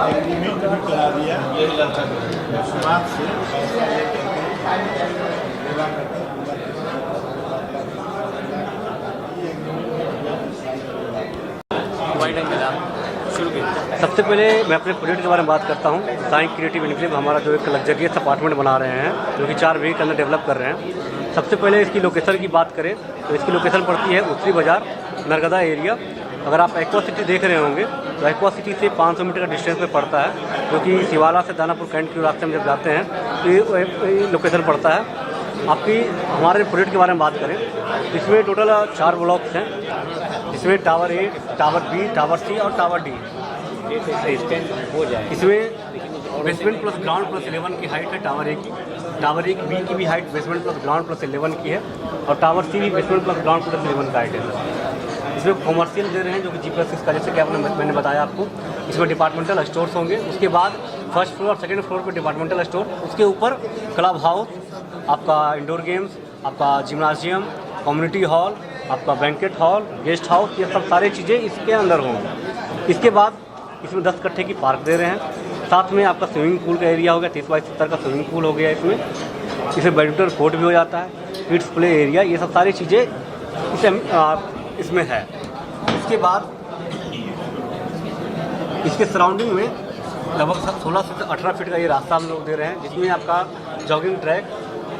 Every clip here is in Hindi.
एग्रीमेंट भी करा दिया शुरुआत से पैसा लेकर के सेवा करके वाइड एंगल आप शुरू कीजिए। सबसे पहले मैं अपने प्रोजेक्ट के बारे में बात करता हूँ। साई क्रिएटिव इनिशिएटिव हमारा जो एक लग्जरियस अपार्टमेंट बना रहे हैं, जो कि 4 वीक के अंदर डेवलप कर रहे हैं। सबसे पहले इसकी लोकेशन की बात करें तो इसकी लोकेशन पड़ती है उत्तरी बाज़ार, नरगदा एरिया। अगर आप एक्वा सिटी देख रहे होंगे तो एक्वा सिटी से 500 मीटर का डिस्टेंस पे पड़ता है, जो कि शिवाला से दानापुर कैंट के रास्ते में जब जाते हैं तो ये लोकेशन पड़ता है। आपकी हमारे प्रोजेक्ट के बारे में बात करें, इसमें टोटल 4 ब्लॉक्स हैं, जिसमें tower A, tower B, tower C और टावर डी हो जाए। इसमें बेसमेंट प्लस ग्राउंड प्लस 11 की हाइट है टावर ए की। टावर ए की बी की भी height basement plus ground plus 11 की है, और टावर सी भी बेसमेंट प्लस ग्राउंड प्लस 11 का हाइट है। इसमें कॉमर्शियल दे रहे हैं जो कि G+6 का, जैसे कि मैंने बताया आपको। इसमें डिपार्टमेंटल स्टोर्स होंगे, उसके बाद फर्स्ट फ्लोर और सेकेंड फ्लोर पे डिपार्टमेंटल स्टोर, उसके ऊपर क्लब हाउस, आपका इंडोर गेम्स, आपका जिम्नाजियम, कम्युनिटी हॉल, आपका बैंकेट हॉल, गेस्ट हाउस, ये सब सारी चीज़ें इसके अंदर होंगी। इसके बाद इसमें 10 कट्ठे की पार्क दे रहे हैं, साथ में आपका स्विमिंग पूल का एरिया हो गया, 30 बाई 70 का स्विमिंग पूल हो गया। इसमें बैडमिंटन कोर्ट भी हो जाता है, किड्स प्ले एरिया, ये सब सारी चीज़ें इसमें है। इसके बाद इसके सराउंडिंग में लगभग 16 से 18 फीट का ये रास्ता हम लोग दे रहे हैं, जिसमें आपका जॉगिंग ट्रैक,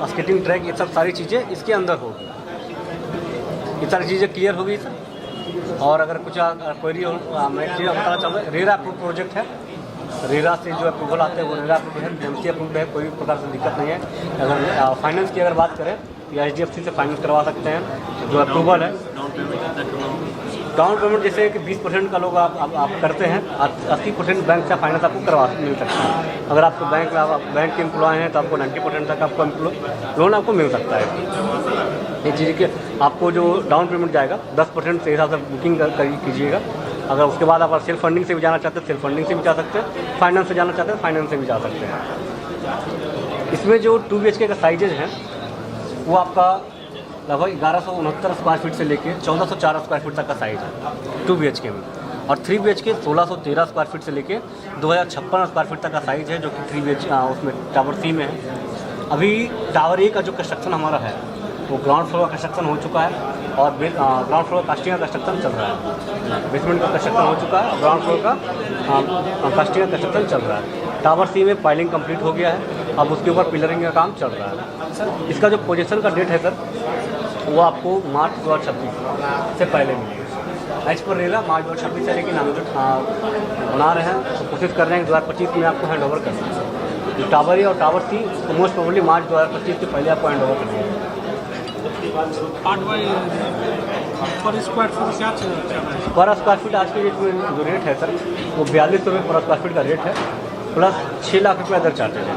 स्केटिंग ट्रैक, ये सब सारी चीज़ें इसके अंदर होगी। ये सारी चीज़ें क्लियर होगी सर। और अगर कुछ क्वेरी हो, मैं चीज़ बताना चाहूँगा, रेरा अप्रूव प्रोजेक्ट है। रेरा से जो अप्रूवल आते हैं वो रेरा अप्रूव है, BMC अप्रूव है, कोई प्रकार से दिक्कत नहीं है। अगर फाइनेंस की अगर बात करें तो HDFC से फाइनेंस करवा सकते हैं, जो अप्रूवल है। डाउन पेमेंट जैसे कि 20% का लोग आप करते हैं, 80% बैंक से फाइनेंस आपको मिल सकता है। अगर आपको बैंक के एम्प्लॉय हैं तो आपको 90% तक आपको लोन आपको मिल सकता है। ये चीज़ के आपको जो डाउन पेमेंट जाएगा 10% से हिसाब से बुकिंग कीजिएगा। अगर उसके बाद आप सेल्फ फंडिंग से भी जाना चाहते हैं, सेल्फ फंडिंग से भी जा सकते हैं, फाइनेंस से जाना चाहते हैं, फाइनेंस से भी जा सकते हैं। इसमें जो 2 BHK का साइजेज हैं वो आपका लगभग 1169 स्क्वायर फीट से लेके 1404 स्क्वायर फीट तक का साइज़ है 2 BHK में, और 3 BHK 1613 स्क्वायर फीट से लेके 2056 स्क्वायर फीट तक का साइज़ है, जो कि 3 BHK उसमें टावर सी में है। अभी टावर ए का जो कंस्ट्रक्शन हमारा है वो ग्राउंड फ्लोर का कंस्ट्रक्शन हो चुका है, और ग्राउंड फ्लोर कास्टिंग का कंस्ट्रक्शन चल रहा है। बेसमेंट का कंस्ट्रक्शन हो चुका है और ग्राउंड फ्लोर का कास्टिंग का कंस्ट्रक्शन चल रहा है। टावर सी में पाइलिंग कंप्लीट हो गया है, अब उसके ऊपर पिलरिंग का काम चल रहा है। इसका जो पोजीशन का डेट है सर वो आपको मार्च 2026 से पहले मिलेगा। एज पर रेला मार्च 2026 है, लेकिन हम जो बना रहे हैं तो कोशिश कर रहे हैं 2025 में आपको हैंड ओवर करना है। जो टावर है और टावर सी मोस्ट प्रोबेबली मार्च 2025 से पहले आपको हैंड ओवर करना है। पर स्क्वायर फीट क्या चल रहा है? पर स्क्वायर फीट आज के डेट में जो रेट है सर वो 4200 रुपये पर स्क्वायर फीट का रेट है, प्लस 6 लाख रुपये अदर चार्जेज है।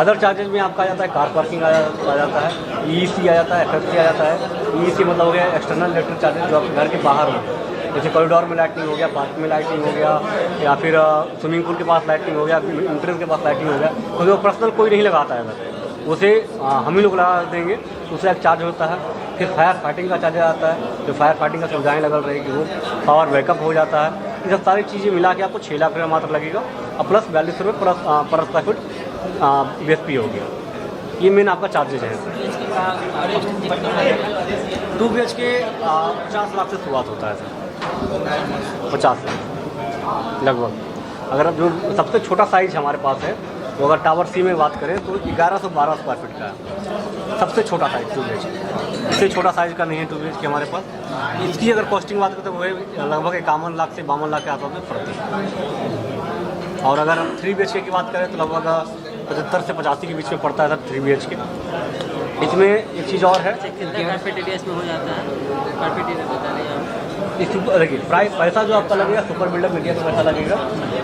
अदर चार्जेज में आपका आ जाता है कार पार्किंग आ जाता है, EEC आ जाता है, FFC आ जाता है। EEC मतलब हो गया एक्सटर्नल इलेक्ट्रिक चार्जेज, जो आपके घर के बाहर हो, जैसे कॉरिडोर में लाइटिंग हो गया, पार्क में लाइटिंग हो गया, या फिर स्विमिंग पूल के पास लाइटिंग हो गया, एंट्रेंस के पास लाइटिंग हो गया, तो जो पर्सनल कोई नहीं लगाता है वैसे, उसे हम ही लोग लगा देंगे, उससे एक चार्ज होता है। फिर फायर फाइटिंग का चार्ज आता है, जो फायर फाइटिंग का सुविधाएँ लगल रहेगी, वो पावर बैकअप हो जाता है। ये सब सारी चीज़ें मिला के आपको 6 लाख रुपये मात्र लगेगा, और प्लस 4200 रुपये पर स्क्वायर फीट BSP हो गया। ये मेन आपका चार्जेज है। 2 BHK 50 लाख से शुरुआत होता है सर, 50 लाख लगभग। अगर अब जो सबसे छोटा साइज हमारे पास है तो अगर टावर सी में बात करें तो 1112 स्क्वायर फीट का है सबसे छोटा साइज 2 BHK। इससे छोटा साइज का नहीं है 2 BHK हमारे पास। इसकी अगर कॉस्टिंग बात करें तो वह लगभग 51 लाख से 52 लाख के आसपास में पड़ती है। और अगर हम 3 BHK की बात करें तो लगभग 75 से 85 के बीच में पड़ता है सर 3 BHK। इसमें एक चीज़ और है, कारपेट एरिया इसमें हो जाता है, कारपेट एरिया बता रहे हैं देखिए प्राइस पैसा जो आपका लगेगा सुपर बिल्डर एरिया का पैसा लगेगा।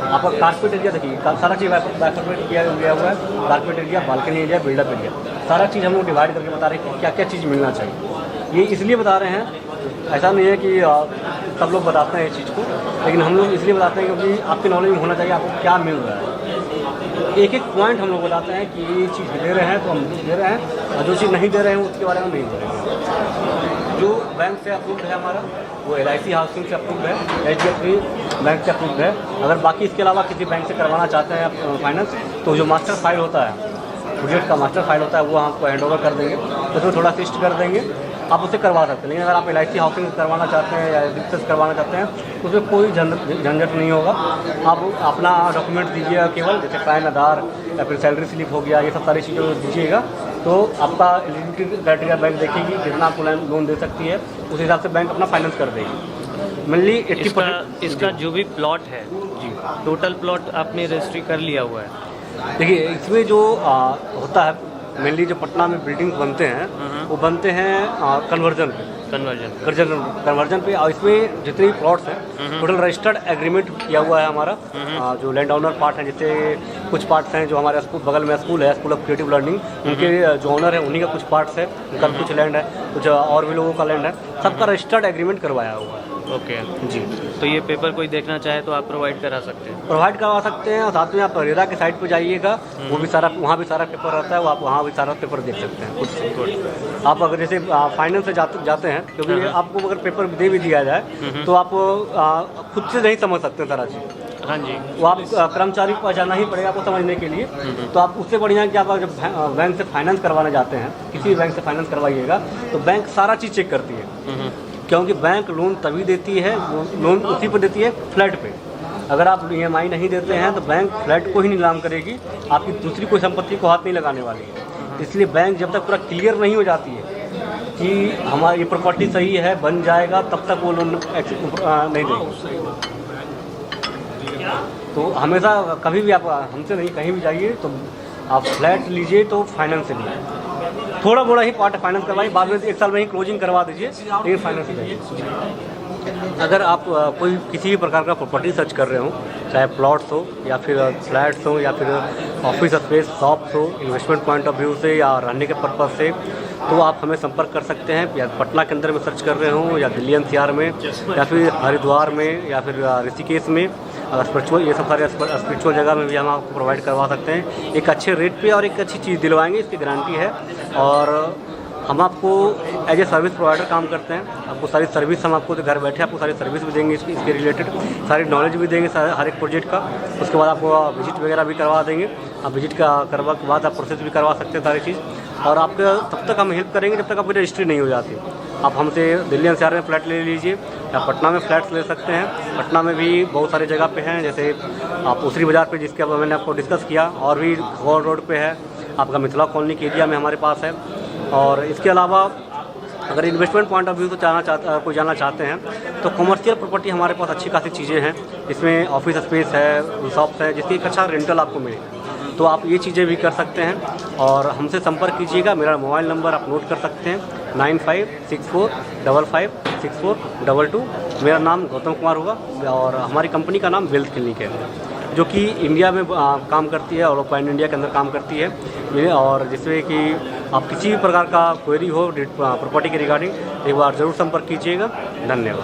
आपका कारपेट एरिया देखिए सारा चीज़ बाइफरमेंट किया हुआ है, carpet area, balcony area, built up area, सारा चीज़ हम लोग डिवाइड करके बता रहे हैं कि क्या क्या चीज़ मिलना चाहिए। ये इसलिए बता रहे हैं, ऐसा नहीं है कि सब लोग बताते हैं इस चीज़ को, लेकिन हम लोग इसलिए बताते हैं क्योंकि आपके नॉलेज में होना चाहिए आपको क्या मिल रहा है। एक एक पॉइंट हम लोग बताते हैं कि ये चीज़ दे रहे हैं तो हम दे रहे हैं, और जो चीज़ नहीं दे रहे हैं उसके बारे में नहीं दे रहे हैं। जो बैंक से अप्रूव्ड है हमारा वो LIC हाउसिंग से अप्रूव्ड है, HDFC बैंक से अप्रूव्ड है। अगर बाकी इसके अलावा किसी बैंक से करवाना चाहते हैं आप फाइनेंस, तो जो मास्टर फाइल होता है, प्रोजेक्ट का मास्टर फाइल होता है, वो हम आपको हैंड ओवर कर देंगे, तो उसमें थोड़ा असिस्ट कर देंगे, आप उससे करवा सकते हैं। लेकिन अगर आप LIC हाउसिंग करवाना चाहते हैं या डिस्कस करवाना चाहते हैं, तो उसमें कोई झंझट नहीं होगा। आप अपना डॉक्यूमेंट दीजिएगा केवल, जैसे पैन, आधार या फिर सैलरी स्लिप हो गया, ये सब सारी चीज़ें दीजिएगा, तो आपका एलिजिबिलिटी क्राइटेरिया बैंक देखेगी, जितना आपको लोन दे सकती है उस हिसाब से बैंक अपना फाइनेंस कर देगी। मेनली 80% इसका जो भी प्लॉट है जी, टोटल प्लॉट आपने रजिस्ट्री कर लिया हुआ है? देखिए, इसमें जो होता है मेनली जो पटना में बिल्डिंग्स बनते हैं वो बनते हैं कन्वर्जन पे, और इसमें जितने भी प्लॉट्स हैं टोटल रजिस्टर्ड एग्रीमेंट किया हुआ है हमारा। जो लैंड ओनर पार्ट है, जैसे कुछ पार्ट्स हैं जो हमारे स्कूल बगल में स्कूल है, स्कूल ऑफ क्रिएटिव लर्निंग, उनके जो ओनर है उन्हीं का कुछ पार्ट्स है, उनका कुछ लैंड है, कुछ और भी लोगों का लैंड है, सबका रजिस्टर्ड एग्रीमेंट करवाया हुआ है। ओके जी, तो ये पेपर कोई देखना चाहे तो आप प्रोवाइड करा सकते हैं? प्रोवाइड करवा सकते हैं, और साथ में आप रेरा के साइट पर जाइएगा, वो भी सारा, वहाँ भी सारा पेपर रहता है, वो आप वहाँ भी सारा पेपर देख सकते हैं। कुछ आप अगर जैसे फाइनेंस से जाते हैं, क्योंकि आपको अगर पेपर दे भी दिया जाए तो आप खुद से नहीं समझ सकते सारा चीज़। हाँ जी, वो आप कर्मचारी को जाना ही पड़ेगा आपको समझने के लिए। तो आप उससे बढ़िया कि आप जब बैंक से फाइनेंस करवाने जाते हैं, किसी भी बैंक से फाइनेंस करवाइएगा, तो बैंक सारा चीज़ चेक करती है, क्योंकि बैंक लोन तभी देती है, लोन उसी पर देती है फ्लैट पे। अगर आप EMI नहीं देते हैं तो बैंक फ्लैट को ही नीलाम करेगी, आपकी दूसरी कोई संपत्ति को हाथ नहीं लगाने वाली है। इसलिए बैंक जब तक पूरा क्लियर नहीं हो जाती है कि हमारी ये प्रॉपर्टी सही है, बन जाएगा, तब तक वो लोन नहीं देगी। तो हमेशा कभी भी आप हमसे नहीं कहीं भी जाइए तो आप फ्लैट लीजिए तो फाइनेंस से लीजिए, थोड़ा बड़ा ही पार्ट फाइनेंस करवाइए, बाद में 1 साल में ही क्लोजिंग करवा दीजिए, लेकिन फाइनेंस से जाइए। अगर आप कोई किसी भी प्रकार का प्रॉपर्टी सर्च कर रहे हो, चाहे प्लॉट्स हो या फिर फ्लैट्स हो या फिर ऑफिस स्पेस, शॉप्स हो, इन्वेस्टमेंट पॉइंट ऑफ व्यू से या रहने के पर्पज़ से, तो आप हमें संपर्क कर सकते हैं। या पटना के अंदर में सर्च कर रहे हो, या दिल्ली NCR में, या फिर हरिद्वार में, या फिर ऋषिकेश में, स्पिरिचुअल, ये सब सारे स्पिरिचुअल जगह में भी हम आपको प्रोवाइड करवा सकते हैं, एक अच्छे रेट पे और एक अच्छी चीज़ दिलवाएंगे, इसकी गारंटी है। और हम आपको एज ए सर्विस प्रोवाइडर काम करते हैं, आपको सारी सर्विस, हम आपको घर बैठे आपको सारी सर्विस भी देंगे, इसके रिलेटेड सारी नॉलेज भी देंगे हर एक प्रोजेक्ट का। उसके बाद आपको विजिट वगैरह भी करवा देंगे, आप विजिट का करवा के बाद आप प्रोसेस भी करवा सकते हैं सारी चीज़। और आपके तब तक हम हेल्प करेंगे जब तक आपकी रजिस्ट्री नहीं हो जाती। आप हमसे दिल्ली NCR में फ्लैट ले लीजिए, या पटना में फ्लैट्स ले सकते हैं। पटना में भी बहुत सारी जगह पे हैं, जैसे आप उसरी बाज़ार पे, जिसके मैंने आपको डिस्कस किया, और भी गौर रोड पे है, आपका मिथिला कॉलोनी के एरिया में हमारे पास है। और इसके अलावा अगर इन्वेस्टमेंट पॉइंट ऑफ व्यू से कोई जाना चाहते हैं, तो कमर्शियल प्रॉपर्टी हमारे पास अच्छी खासी चीज़ें हैं, इसमें ऑफिस स्पेस है, शॉप्स है, जिसकी एक अच्छा रेंटल आपको मिलेगा, तो आप ये चीज़ें भी कर सकते हैं। और हमसे संपर्क कीजिएगा, मेरा मोबाइल नंबर आप नोट कर सकते हैं, 9564556422। मेरा नाम गौतम कुमार होगा, और हमारी कंपनी का नाम वेल्थ क्लिनिक है, जो कि इंडिया में काम करती है और पैन इंडिया के अंदर काम करती है। और जिसमें कि आप किसी भी प्रकार का क्वेरी हो प्रॉपर्टी के रिगार्डिंग, एक बार ज़रूर संपर्क कीजिएगा। धन्यवाद।